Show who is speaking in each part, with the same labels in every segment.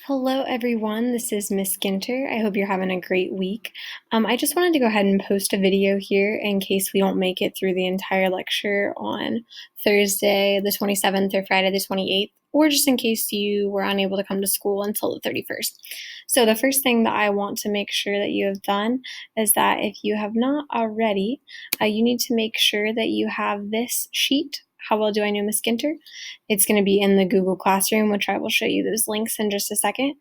Speaker 1: Hello, everyone. This is Miss Ginter. I hope you're having a great week. I just wanted to go ahead and post a video here in case we don't make it through the entire lecture on Thursday the 27th or Friday the 28th, or just in case you were unable to come to school until the 31st. So the first thing that I want to make sure that you have done is that if you have not already, you need to make sure that you have this sheet. How well do I know Miss Ginter? It's going to be in the Google Classroom, which I will show you those links in just a second.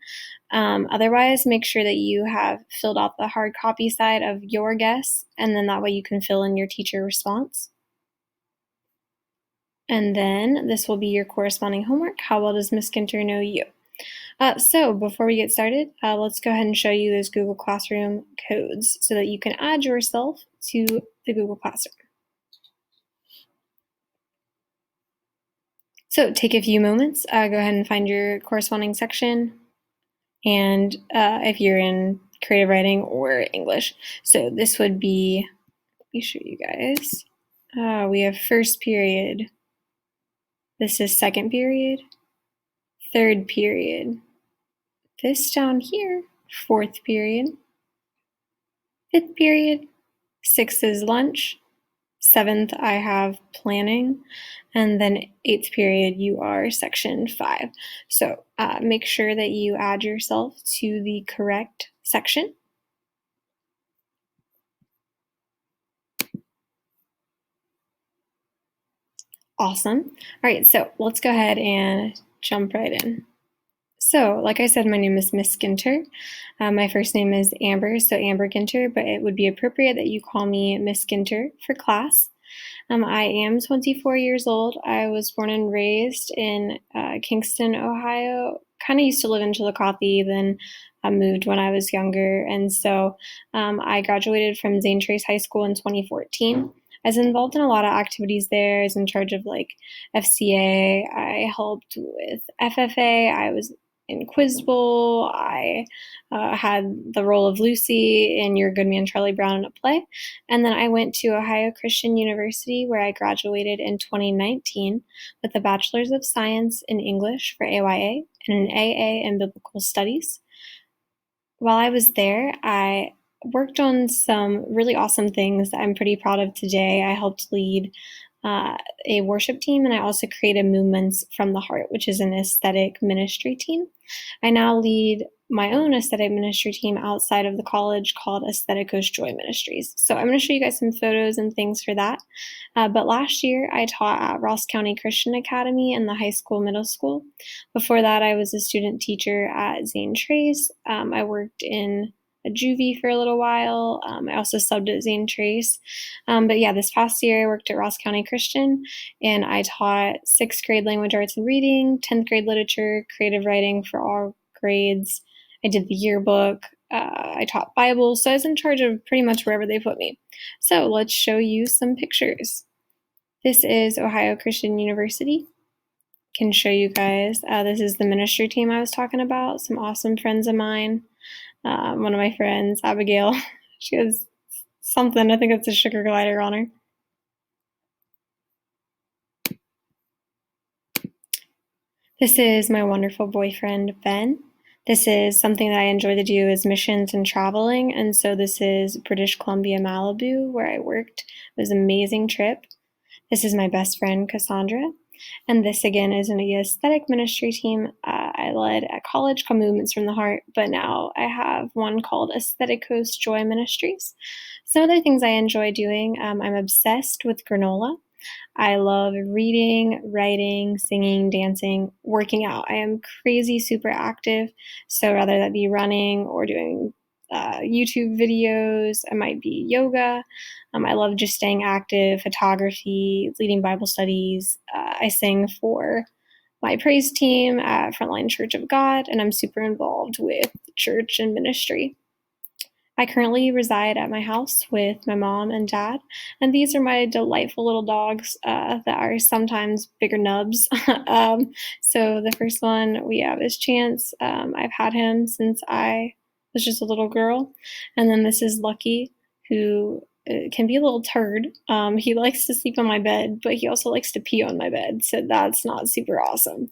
Speaker 1: Otherwise, make sure that you have filled out the hard copy side of your guess, and then that way you can fill in your teacher response. And then this will be your corresponding homework. How well does Miss Ginter know you? So before we get started, let's go ahead and show you those Google Classroom codes so that you can add yourself to the Google Classroom. So take a few moments, go ahead and find your corresponding section, and if you're in creative writing or English. So this would be, let me show you guys. We have first period. This is second period, third period. This down here, fourth period, fifth period, sixth is lunch, seventh I have planning, and then eighth period you are section 5. So make sure that you add yourself to the correct section. Awesome. All right, so let's go ahead and jump right in. So, like I said, my name is Miss Ginter. My first name is Amber, so Amber Ginter, but it would be appropriate that you call me Miss Ginter for class. I am 24 years old. I was born and raised in Kingston, Ohio. Kind of used to live in Chillicothe, then I moved when I was younger. And so I graduated from Zane Trace High School in 2014. I was involved in a lot of activities there. I was in charge of like FCA. I helped with FFA. I was in Quiz Bowl. I had the role of Lucy in Your Good Man Charlie Brown in a play. And then I went to Ohio Christian University, where I graduated in 2019 with a Bachelor's of Science in English for AYA and an AA in Biblical Studies. While I was there, I worked on some really awesome things that I'm pretty proud of today. I helped lead a worship team, and I also created Movements from the Heart, which is an aesthetic ministry team. I now lead my own aesthetic ministry team outside of the college called Aestheticos Joy Ministries. So I'm going to show you guys some photos and things for that. But last year I taught at Ross County Christian Academy in the high school, middle school. Before that, I was a student teacher at Zane Trace. I worked in a juvie for a little while. I also subbed at Zane Trace. But yeah, this past year I worked at Ross County Christian, and I taught 6th grade language arts and reading, 10th grade literature, creative writing for all grades. I did the yearbook. I taught Bible, so I was in charge of pretty much wherever they put me. So let's show you some pictures. This is Ohio Christian University. Can show you guys. This is the ministry team I was talking about. Some awesome friends of mine. One of my friends, Abigail, she has something, I think it's a sugar glider on her. This is my wonderful boyfriend, Ben. This is something that I enjoy to do is missions and traveling, and so this is British Columbia, Malibu, where I worked. It was an amazing trip. This is my best friend, Cassandra. And this again is an aesthetic ministry team I led at college called Movements from the Heart, but now I have one called Aestheticos Joy Ministries. Some other things I enjoy doing, I'm obsessed with granola. I love reading, writing, singing, dancing, working out. I am crazy super active, so whether that be running or doing YouTube videos, I might be yoga. I love just staying active, photography, leading Bible studies. I sing for my praise team at Frontline Church of God, and I'm super involved with church and ministry. I currently reside at my house with my mom and dad, and these are my delightful little dogs that are sometimes bigger nubs. So the first one we have is Chance. I've had him since I was just a little girl. And then this is Lucky, who can be a little turd. He likes to sleep on my bed, but he also likes to pee on my bed, so that's not super awesome.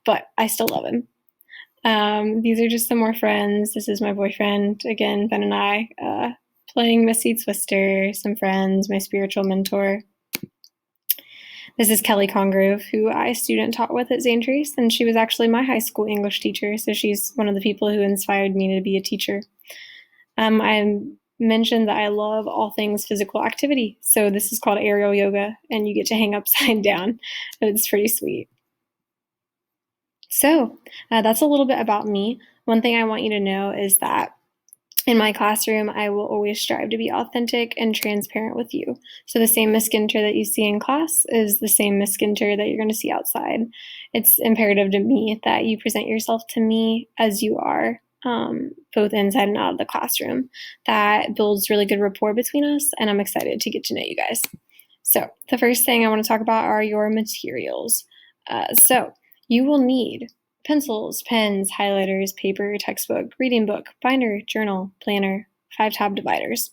Speaker 1: But I still love him. These are just some more friends. This is my boyfriend, again, Ben and I, playing Missy Twister, some friends, my spiritual mentor. This is Kelly Congrove, who I student taught with at St. Therese, and she was actually my high school English teacher, so she's one of the people who inspired me to be a teacher. I mentioned that I love all things physical activity, so this is called aerial yoga, and you get to hang upside down, but it's pretty sweet. So that's a little bit about me. One thing I want you to know is that in my classroom, I will always strive to be authentic and transparent with you. So the same Miss Ginter that you see in class is the same Miss Ginter that you're going to see outside. It's imperative to me that you present yourself to me as you are, both inside and out of the classroom. That builds really good rapport between us, and I'm excited to get to know you guys. So the first thing I want to talk about are your materials. So you will need pencils, pens, highlighters, paper, textbook, reading book, binder, journal, planner, 5-tab dividers.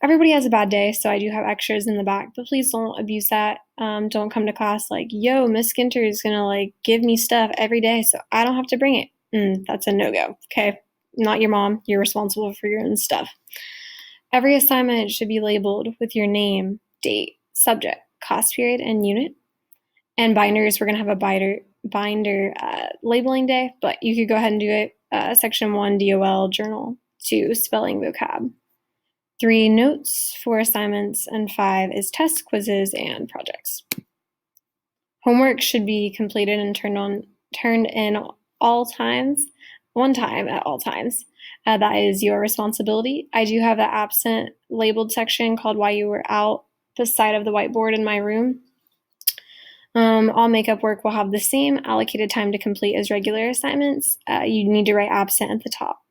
Speaker 1: Everybody has a bad day, so I do have extras in the back, but please don't abuse that. Don't come to class like, yo, Miss Ginter is gonna give me stuff every day, so I don't have to bring it. That's a no-go, okay? Not your mom, you're responsible for your own stuff. Every assignment should be labeled with your name, date, subject, class period, and unit. And binders, we're gonna have a binder labeling day, but you could go ahead and do it section 1 DOL, journal 2 spelling vocab, 3 notes, 4 assignments, and 5 is tests, quizzes, and projects. Homework should be completed and turned in all times, one time at all times. That is your responsibility. I do have the absent labeled section called Why You Were Out beside of the whiteboard in my room. All makeup work will have the same allocated time to complete as regular assignments. You need to write absent at the top.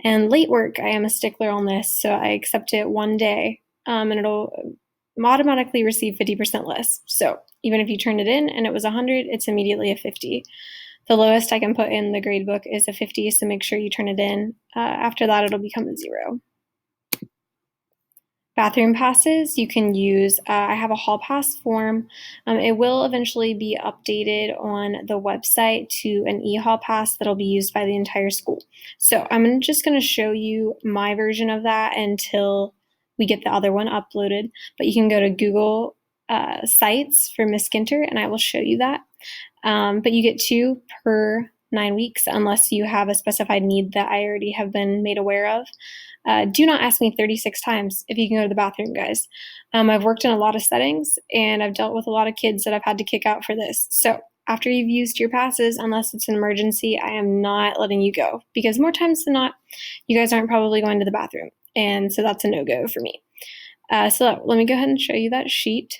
Speaker 1: And late work, I am a stickler on this, so I accept it one day, and it'll automatically receive 50% less. So even if you turned it in and it was 100, it's immediately a 50. The lowest I can put in the grade book is a 50, so make sure you turn it in. After that, it'll become a 0. Bathroom passes, you can use, I have a hall pass form. It will eventually be updated on the website to an e-hall pass that'll be used by the entire school. So I'm just going to show you my version of that until we get the other one uploaded. But you can go to Google Sites for Miss Ginter, and I will show you that. But you get 2 per 9 weeks unless you have a specified need that I already have been made aware of. Do not ask me 36 times if you can go to the bathroom, guys. I've worked in a lot of settings, and I've dealt with a lot of kids that I've had to kick out for this. So after you've used your passes, unless it's an emergency, I am not letting you go, because more times than not, you guys aren't probably going to the bathroom, and so that's a no-go for me. So let me go ahead and show you that sheet.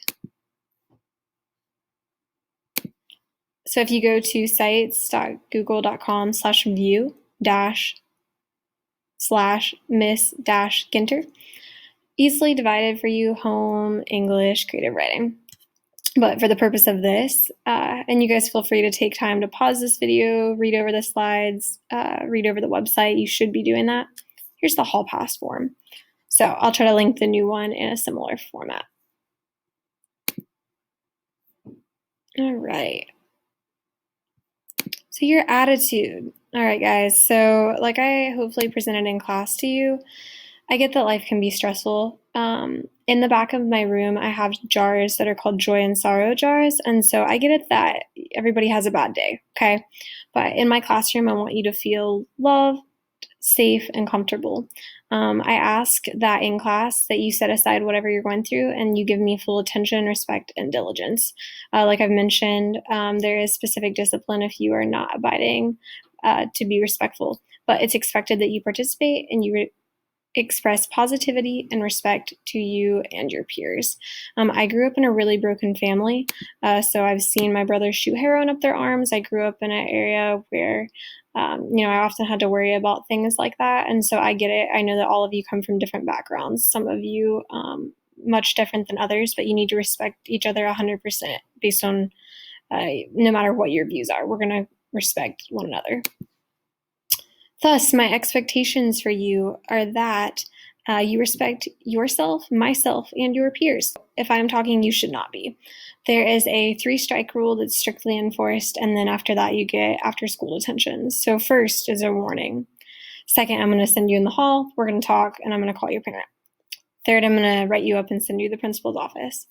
Speaker 1: So if you go to sites.google.com/view-/Miss-Ginter, easily divided for you, home, English, creative writing. But for the purpose of this, and you guys feel free to take time to pause this video, read over the slides, read over the website, you should be doing that. Here's the hall pass form. So I'll try to link the new one in a similar format. All right. So your attitude. All right, guys. So like I hopefully presented in class to you, I get that life can be stressful. In the back of my room, I have jars that are called joy and sorrow jars. And so I get it that everybody has a bad day, okay? But in my classroom, I want you to feel loved, safe, and comfortable. I ask that in class that you set aside whatever you're going through and you give me full attention, respect, and diligence. Like I've mentioned, there is specific discipline if you are not abiding to be respectful, but it's expected that you participate and you express positivity and respect to you and your peers. I grew up in a really broken family, so I've seen my brothers shoot heroin up their arms. I grew up in an area where I often had to worry about things like that, and so I get it. I know that all of you come from different backgrounds. Some of you much different than others, but you need to respect each other 100% based on no matter what your views are. We're going to respect one another. Thus, my expectations for you are that You respect yourself, myself, and your peers. If I'm talking, you should not be. There is a 3-strike rule that's strictly enforced, and then after that, you get after-school detention. So first is a warning. Second, I'm going to send you in the hall, we're going to talk, and I'm going to call your parent. Third, I'm going to write you up and send you to the principal's office.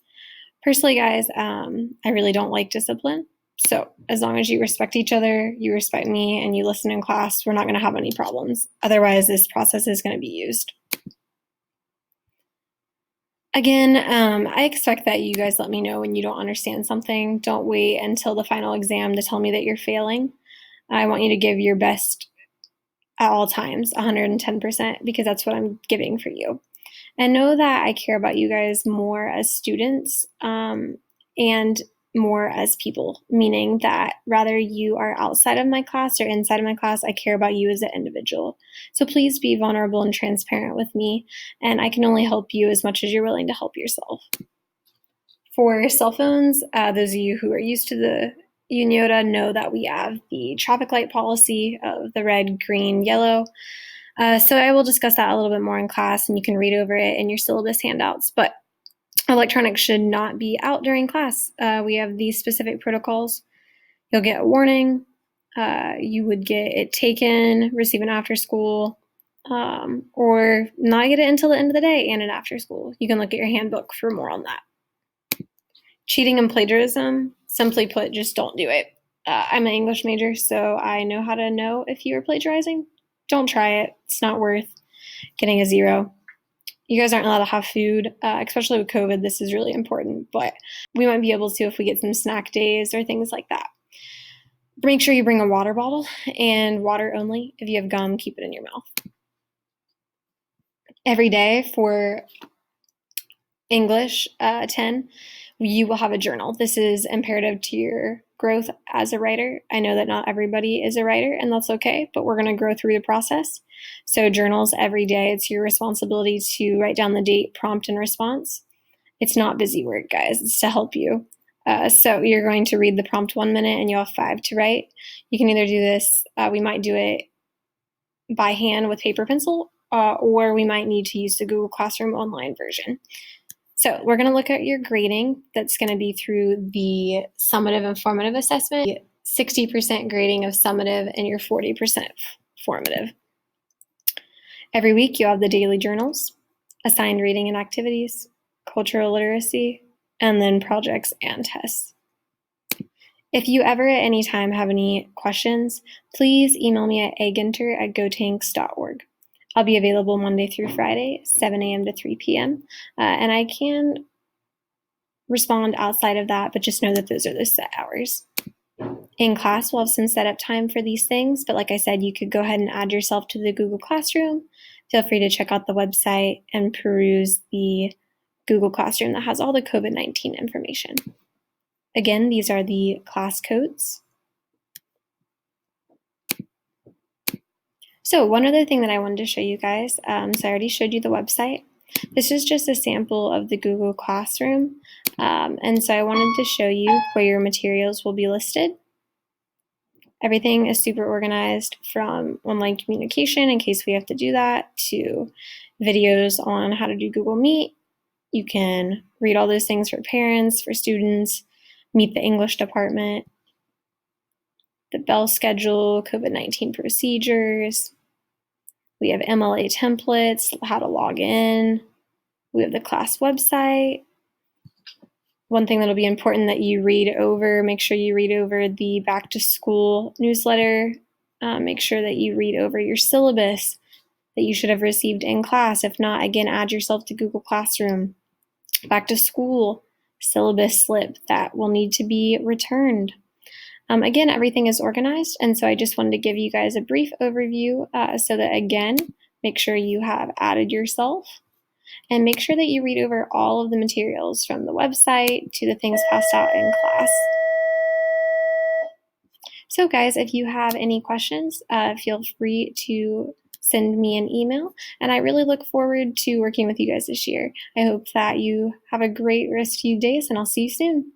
Speaker 1: Personally, guys, I really don't like discipline. So as long as you respect each other, you respect me, and you listen in class, we're not going to have any problems. Otherwise, this process is going to be used. Again, I expect that you guys let me know when you don't understand something. Don't wait until the final exam to tell me that you're failing. I want you to give your best at all times, 110%, because that's what I'm giving for you. And know that I care about you guys more as students and more as people, meaning that rather you are outside of my class or inside of my class, I care about you as an individual. So please be vulnerable and transparent with me, and I can only help you as much as you're willing to help yourself. For cell phones, those of you who are used to the UNIOTA know that we have the traffic light policy of the red, green, yellow. So I will discuss that a little bit more in class, and you can read over it in your syllabus handouts. But electronics should not be out during class. We have these specific protocols. You'll get a warning. You would get it taken, receive an after school, or not get it until the end of the day and an after school. You can look at your handbook for more on that. Cheating and plagiarism, simply put, just don't do it. I'm an English major, so I know how to know if you are plagiarizing. Don't try it. It's not worth getting a 0. You guys aren't allowed to have food, especially with COVID. This is really important, but we might be able to if we get some snack days or things like that. Make sure you bring a water bottle and water only. If you have gum, keep it in your mouth. Every day for English 10, you will have a journal. This is imperative to your growth as a writer. I know that not everybody is a writer, and that's okay, but we're going to grow through the process. So journals every day. It's your responsibility to write down the date, prompt, and response. It's not busy work, guys. It's to help you. So you're going to read the prompt 1 minute, and you'll have 5 to write. You can either do this, we might do it by hand with paper pencil, or we might need to use the Google Classroom online version. So we're going to look at your grading. That's going to be through the summative and formative assessment, 60% grading of summative and your 40% formative. Every week you have the daily journals, assigned reading and activities, cultural literacy, and then projects and tests. If you ever at any time have any questions, please email me at aginter@gotanks.org. I'll be available Monday through Friday, 7 a.m. to 3 p.m. And I can respond outside of that, but just know that those are the set hours. In class, we'll have some setup time for these things, but like I said, you could go ahead and add yourself to the Google Classroom. Feel free to check out the website and peruse the Google Classroom that has all the COVID-19 information. Again, these are the class codes. So one other thing that I wanted to show you guys, so I already showed you the website. This is just a sample of the Google Classroom. And so I wanted to show you where your materials will be listed. Everything is super organized, from online communication in case we have to do that, to videos on how to do Google Meet. You can read all those things for parents, for students, meet the English department, the bell schedule, COVID-19 procedures. We have MLA templates, how to log in. We have the class website. One thing that'll be important that you read over, make sure you read over the back to school newsletter. Make sure that you read over your syllabus that you should have received in class. If not, again, add yourself to Google Classroom. Back to school syllabus slip that will need to be returned. Again, everything is organized, and so I just wanted to give you guys a brief overview so that, again, make sure you have added yourself, and make sure that you read over all of the materials from the website to the things passed out in class. So guys, if you have any questions, feel free to send me an email, and I really look forward to working with you guys this year. I hope that you have a great rest of your days, and I'll see you soon.